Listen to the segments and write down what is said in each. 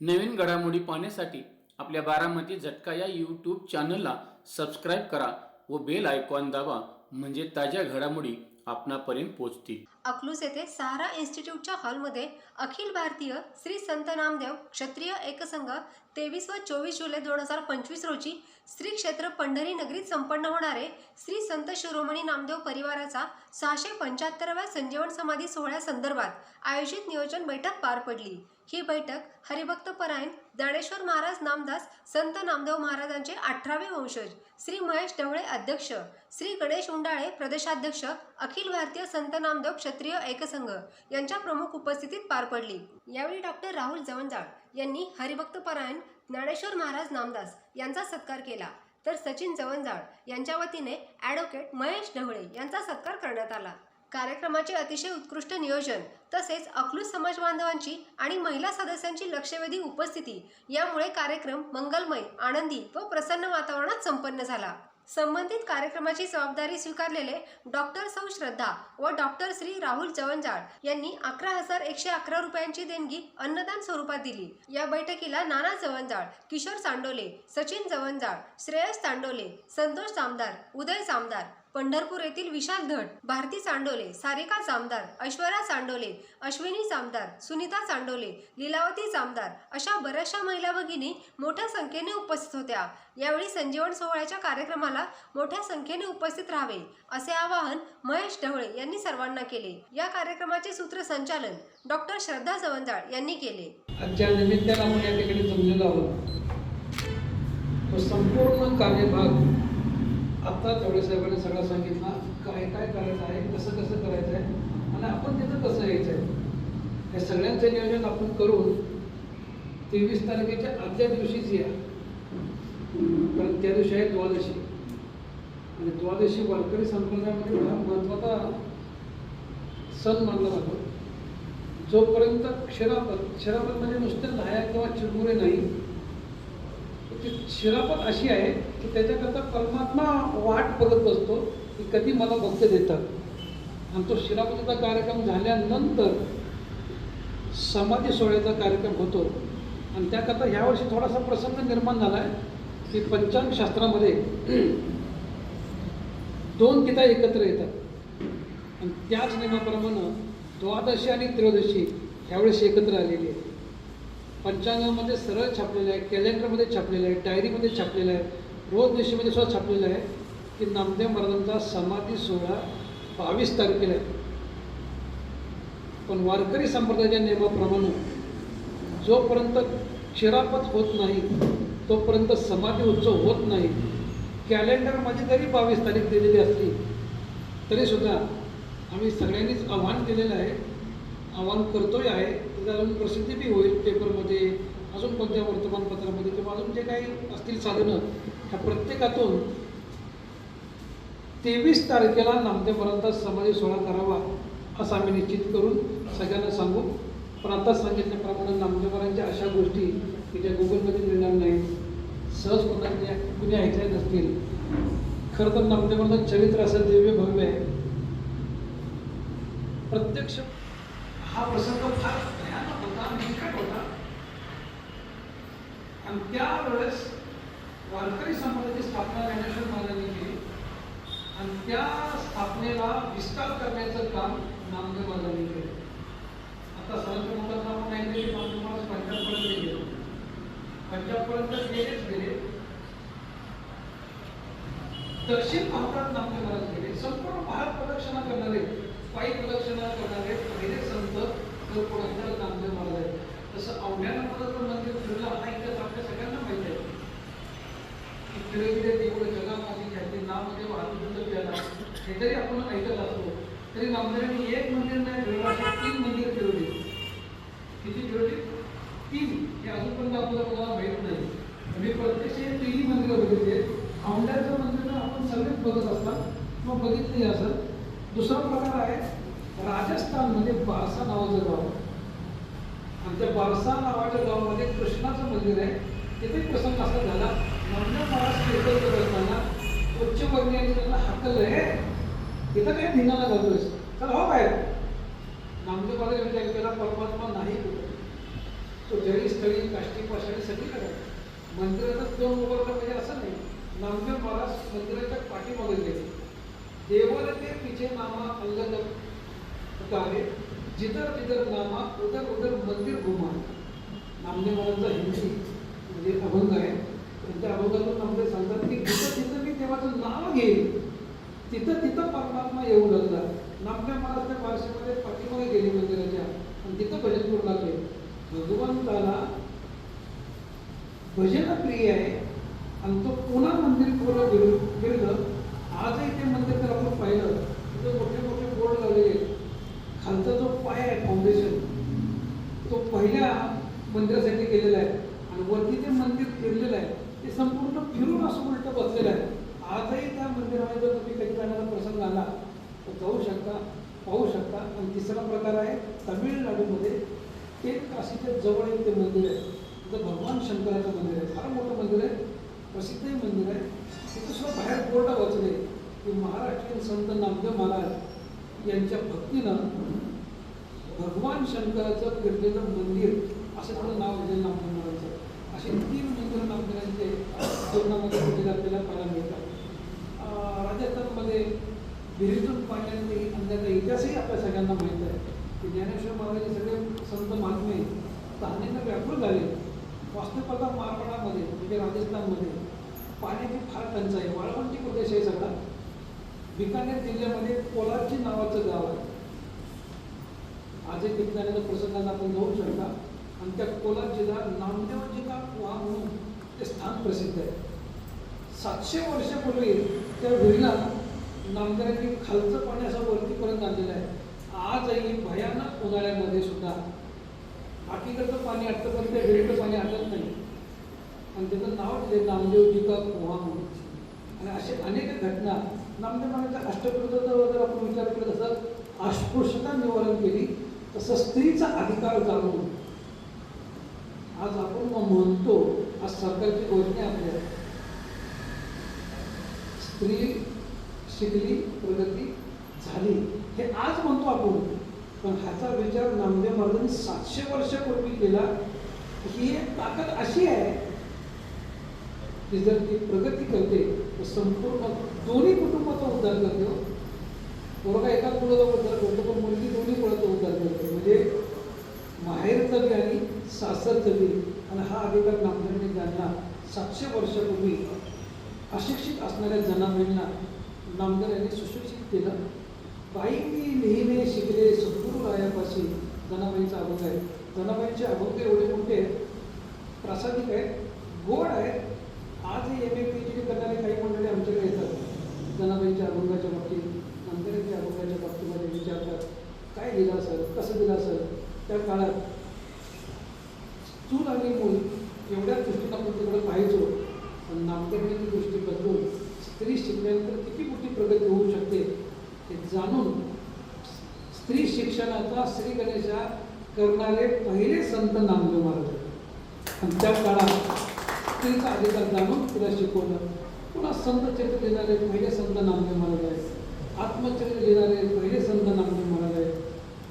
नवीन घडामोडी पाहण्यासाठी आपल्या बारामती झटका या यूट्यूब चॅनलला सबस्क्राईब करा व बेल आयकॉन दाबा, म्हणजे ताज्या घडामोडी आपणापर्यंत पोहोचतील. अकलूज येथे सहारा इन्स्टिट्यूटच्या हॉलमध्ये अखिल भारतीय श्री संत नामदेव क्षत्रिय एकसंघ 23 व 24 जुलै 2025 रोजी श्री क्षेत्र पंढरी नगरीत संपन्न होणारे श्री संत शिरोमणी नामदेव परिवाराचा 675व्या संजीवन समाधी सोहळ्यासंदर्भात आयोजित नियोजन बैठक पार पडली. ही बैठक हरिभक्तपरायण ज्ञानेश्वर महाराज नामदास संत नामदेव महाराजांचे 18वे वंशज श्री महेश ढवळे अध्यक्ष, श्री गणेश उंडाळे प्रदेशाध्यक्ष, अखिल भारतीय संत नामदेव क्षत्रिय एकसंघ यांच्या प्रमुख उपस्थितीत पार पडली. यावेळी डॉक्टर राहुल जवंजाळ यांनी हरिभक्तपरायण ज्ञानेश्वर महाराज नामदास यांचा सत्कार केला, तर सचिन जवंजाळ यांच्या वतीने ॲडव्होकेट महेश ढवळे यांचा सत्कार करण्यात आला. कार्यक्रमाचे अतिशय उत्कृष्ट नियोजन तसेच अकलूज समाज बांधवांची आणि महिला सदस्यांची लक्षवेधी उपस्थिती यामुळे कार्यक्रम मंगलमय, आनंदी व प्रसन्न वातावरणात संपन्न झाला. संबंधित कार्यक्रमाची जबाबदारी स्वीकारलेले डॉक्टर सौ श्रद्धा व डॉक्टर श्री राहुल जवंजाळ यांनी 11,111 रुपयांची देणगी अन्नदान स्वरूपात दिली. या बैठकीला नाना जवंजाळ, किशोर चांडोले, सचिन जवंजाळ, श्रेयस चांडोले, संतोष जामदार, उदय जामदार, पंढरपूर येथील विशाल धट, भारती चांडोले, सारिका जामदार, ऐश्वर्या चांडोले, अश्विनी जामदार, सुनीता चांडोले, लीलावती जामदार अशा बऱ्याचशा महिला भगिनी मोठ्या संख्येने उपस्थित होत्या. यावेळी संजीवन सोहळ्याच्या कार्यक्रमाला मोठ्या संख्येने उपस्थित राहावे असे आवाहन महेश ढवळे यांनी सर्वांना केले. या कार्यक्रमाचे सूत्रसंचालन डॉक्टर श्रद्धा जवंजाळ यांनी केले. आजच्या निमित्ताने आपण या ठिकाणी जमलेलो आहोत. तो संपूर्ण कार्यभाग आता ढवळे साहेबांनी सगळं सांगितलं, काय काय करायचं आहे, कसं कसं करायचं आहे आणि आपण तिथं कसं यायचं आहे. हे सगळ्यांचं नियोजन आपण करून 23 तारखेच्या आदल्या दिवशीच या, कारण त्या दिवशी आहे द्वादशी आणि द्वादशी वारकरी संप्रदायामध्ये हा महत्त्वाचा सण मानला जातो. जोपर्यंत क्षरापद म्हणजे नुसते लाह्या किंवा चिरमुरे नाही, शिरापत अशी आहे की त्याच्याकरता परमात्मा वाट बघत बसतो की कधी मला भक्त देतात. आणि तो शिरापतीचा कार्यक्रम झाल्यानंतर समाधी सोहळ्याचा कार्यक्रम होतो. आणि त्याकरता ह्यावर्षी थोडासा प्रसंग निर्माण झाला आहे की पंचांग शास्त्रामध्ये 2 गीता एकत्र येतात आणि त्याच नियमाप्रमाणे द्वादशी आणि त्रयोदशी ह्यावेळेस एकत्र आलेली आहे. पंचांगामध्ये सरळ छापलेलं आहे, कॅलेंडरमध्ये छापलेलं आहे, डायरीमध्ये छापलेलं आहे, रोज दिवशीमध्ये सुद्धा छापलेलं आहे की नामदेव महाराजांचा समाधी सोहळा 22 तारखेला आहे. पण वारकरी संप्रदायाच्या नियमाप्रमाणे जोपर्यंत क्षीरापत होत नाही तोपर्यंत समाधी उत्सव होत नाही. कॅलेंडरमध्ये जरी 22 तारीख दिलेली असली तरीसुद्धा आम्ही सगळ्यांनीच आव्हान केलेलं आहे, आव्हान करतोय आहे. त्याचा अजून प्रसिद्धी बी होईल पेपरमध्ये, अजून कोणत्या वर्तमानपत्रामध्ये किंवा अजून जे काही असतील साधनं, ह्या प्रत्येकातून 23 तारखेला नामदेव महाराजांचा समाधी सोहळा करावा असं आम्ही निश्चित करून सगळ्यांना सांगू. पण आता सांगितल्याप्रमाणे नामदेव महाराजांच्या अशा गोष्टी की ज्या गुगलमध्ये मिळणार नाहीत, सहज कुणी ऐकल्या नसतील. खरं तर नामदेव महाराजांचं चरित्र असं दिव्य भव्य आहे. प्रत्यक्ष हा प्रसंग फार भयानक होता, निकट होता. आणि त्यावेळेस वारकरी संप्रदायाची स्थापना ज्ञानेश्वर महाराजांनी केली आणि त्या स्थापनेला विस्तार करण्याचं काम नामदेव महाराजांनी केलं. आता सहज म्हणतात आपण ऐकले की नामदेव महाराज पंजाबपर्यंत गेले, पंजाबपर्यंत गेले, दक्षिण भारतात नामदेव महाराज गेले. संपूर्ण भारत प्रदक्षिणा करणारे, पायी प्रदक्षिणा करणारे पहिले संत कोणाचं नामदेव महाराज आहे. तसं औंढ्यानाथाचं मंदिर फिरलं हा इतिहास आपल्या सगळ्यांना माहिती आहे की फिरविले देऊळ जगामध्ये ख्याती नामदेव आनंद प्याला, हे जरी आपण ऐकत असलो तरी नामदेवांनी एक मंदिर नाही फिरवलं, असे 3 मंदिर फिरवली. किती फिरवली? 3. हे अजूनपर्यंत आपल्याला माहीत नाही. मी प्रत्यक्ष हे 3 मंदिरं बघितली. औंढ्याचं मंदिर आपण सगळेच बघत असतात किंवा बघितली असत. दुसरा प्रकार आहे राजस्थानमध्ये बारसा नावाचं गाव आणि त्या बारसा नावाच्या गावामध्ये कृष्णाचं मंदिर आहे. तिथे प्रसंग असा झाला, नामदेव महाराज कीर्तन करत असताना उच्चवर्णीयांनी त्यांना हाकललं, हे इथं काय धिंगाणा घालतोयस, चल हो बाहेर. नामदेव महाराज विचार केला, परमात्मा नाही. तो जळीस्थळी काष्टी पाषाणी सगळीकडे आहे. मंदिरातच दोन उभारलं म्हणजे असं नाही. नामदेव महाराज मंदिराच्या पाठीमागे गेले. देवल के पीछे नामा अंगद उतारे, जिधर जिधर नामा उधर उधर मंदिर घुमा. नामदेव महाराजांचा हिंदी म्हणजे अभंग आहे. त्यांच्या अभंगातून नामदेव सांगतात की जिथं जिथं मी देवाचं नाव घेईल तिथं तिथं परमात्मा येऊ लागला. नामदेव महाराज त्या बारशीमध्ये पाठीमागे गेले मंदिराच्या आणि तिथं भजन करू लागले. भगवंताला भजन प्रिय आहे आणि तो पुन्हा मंदिर पूर्ण फिरलं. आजही ते मंदिर जर आपण पाहिलं तर मोठे मोठे बोर्ड लावलेले आहेत. खालचा जो पाय आहे फाउंडेशन तो पहिल्या मंदिरासाठी केलेला आहे आणि वरती ते मंदिर फिरलेलं आहे. ते संपूर्ण फिरून असं उलटं बसलेलं आहे. आजही त्या मंदिरामध्ये जर तुम्ही कधी जाण्याचा प्रसंग आला तर जाऊ शकता, पाहू शकता. आणि तिसरा प्रकार आहे तामिळनाडूमध्ये ते काशीच्या जवळ एक ते मंदिर आहे. तिथं भगवान शंकराचं मंदिर आहे. फार मोठं मंदिर आहे, प्रसिद्धही मंदिर आहे. तिथं सुद्धा बाहेर बोर्ड वाचले की महाराष्ट्रीयन संत नामदेव महाराज यांच्या भक्तीनं भगवान शंकराचं फिरलेलं मंदिर असं थोडं नाव आहे नामदेव महाराजांचं. असे 3 मंदिरं नामदेवांचे जीवनामध्ये कुठे आपल्याला पाहायला मिळतात. राजस्थानमध्ये विहिरीतून पाण्याने आणण्याचा इतिहासही आपल्या सगळ्यांना माहीत आहे की ज्ञानेश्वर महाराज सगळे संत महात्मे तहानेनं व्याकुळ झाले. वास्तुकला मारवाडामध्ये म्हणजे राजस्थानमध्ये पाण्याची फार टंचाई, वाळवंटी प्रदेश आहे सगळा. बिकानेर जिल्ह्यामध्ये कोलाची नावाचं गाव आहे. आजही विज्ञानाच्या प्रसंगांना आपण जाऊ शकता. आणि त्या कोलार जिल्हा नामदेवजी का कुहा म्हणून ते स्थान प्रसिद्ध आहे. 700 वर्षापूर्वी त्या विहिरीला नामदेवांनी खालचं पाणी असं वरतीपर्यंत आणलेलं आहे. आजही भयानक उन्हाळ्यामध्ये सुद्धा बाकीकडचं पाणी आटतं पण त्या विहिरीचं पाणी आटत नाही. आणि त्याचं नाव दिले नामदेवजी का कुहा म्हणून. आणि असे अनेक घटना नामदेव महाराजांच्या अष्टप्रधानावर जर आपण विचार केला तसं अस्पृश्यता निवारण केली, तसं स्त्रीचा अधिकार जाणून आज आपण म्हणतो, आज सरकारची घोषणा आपल्या स्त्री शिकली प्रगती झाली हे आज म्हणतो आपण. पण ह्याचा विचार नामदेव महाराजांनी 700 वर्षापूर्वी केला. ही एक ताकद अशी आहे की जर ती प्रगती करते तर संपूर्ण दोन्ही कुटुंबाचा उद्धार करते. पोरगा एका कुळाचा उद्धार करतो पण मुलगी दोन्ही कुळाचा उद्धार करते. म्हणजे माहेरचं बी आणि सासरचं बी. आणि हा अधिकार नामदेवांनी ज्यांना 700 वर्षापूर्वी अशिक्षित असणाऱ्या जनाबाईंना नामदेव यांनी सुशिक्षित केलं. बाईंनी लिहिणे शिकले सद्गुरू रायापाशी जनाबाईंचा अभंग आहे. जनाबाईंचे अभंग एवढे मोठे प्रासादिक आहेत, गोड आहेत. आजही MA PhD करणारे काही मंडळी आमच्याकडे येतात. जनाबाईंच्या अभंगाच्या बाबतीत, नामदेवांच्या अभंगाच्या बाबतीमध्ये विचारतात काय दिलं असेल, कसं दिलं असेल. त्या काळात चूल आणि मूल एवढ्या दृष्टीनं आपण तिकडे पाहायचो. पण नामदेवांनी ती दृष्टी बदलून स्त्री शिकल्यानंतर किती मोठी प्रगती होऊ शकते हे जाणून स्त्री शिक्षणाचा श्री गणेशा करणारे पहिले संत नामदेव महाराज. आणि त्या काळात स्त्रीचा अधिकार जाणून तिला शिकवलं. पुन्हा संत चरित्र लिहिणारे पहिले संत नामदेव महाराज आहेत. आत्मचरित्र लिहिणारे पहिले संत नामदेव महाराज आहेत.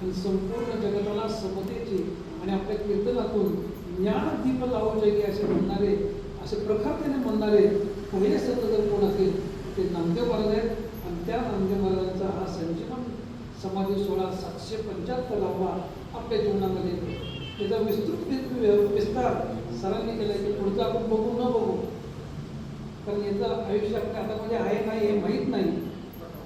आणि संपूर्ण जगताला समतेची आणि आपल्या कीर्तनातून ज्ञानदीप लावू जगी असे म्हणणारे, असे प्रखरतेने म्हणणारे पहिले संत जर कोण असेल ते नामदेव महाराज आहेत. आणि त्या नामदेव महाराजांचा हा संजीवन समाधी सोहळा 775 आपल्या जीवनामध्ये त्याचा विस्तृत विस्तार सरांनी केला की पुढचं आपण बघू न बघू. कारण याचं आयुष्य आपल्या हातामध्ये आहे नाही हे माहीत नाही.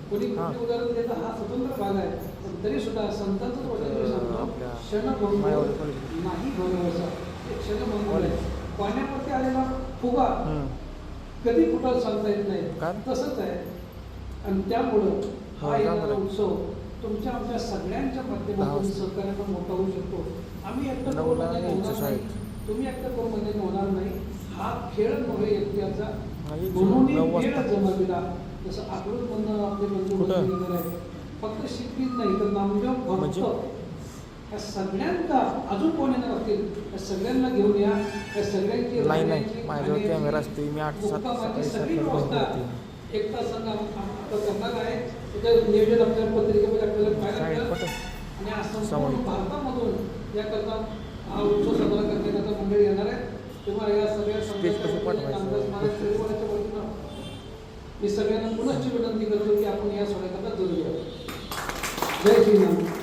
कोणी कुठे उदाहरण देतं हा स्वतंत्र भाग आहे. पण तरी सुद्धा संतांचं वचन सांगतो क्षणभंग नाही भगवसा. ते क्षणभंग आहे. पाण्यावरती आलेला फुगा कधी कुठं सांगता येत नाही, तसंच आहे. आणि त्यामुळं हा येणारा उत्सव तुमच्या आमच्या सगळ्यांच्या माध्यमातून सहकार्यानं मोठा होऊ शकतो. आम्ही एकटं करून होणार नाही, तुम्ही एकटं करून होणार नाही. हा खेळ नव्हे एकट्याचा, म्हणून खेळ जमविला. जसं आकडून म्हणणं आपले बंधू आहे. फक्त शिकवीत नाही तर नामदेव भक्त या सगळ्यांना अजून कोण येणार असतील या सगळ्यांना घेऊन या. या सगळ्यांची सगळी व्यवस्था एक तास संघ आता करणार आहे. त्याचं नियोजन आपल्या पत्रिकेमध्ये आपल्याला पाहायला मिळेल. आणि आज संपूर्ण भारतामधून याकरता हा उत्सव साजरा करण्याकरता मंडळी येणार आहे. तेव्हा या सगळ्या नामदास परिवाराच्या वतीनं मी सगळ्यांना पुनश्च विनंती करतो की आपण या सोहळ्याकरता जोडूया. जय श्रीराम.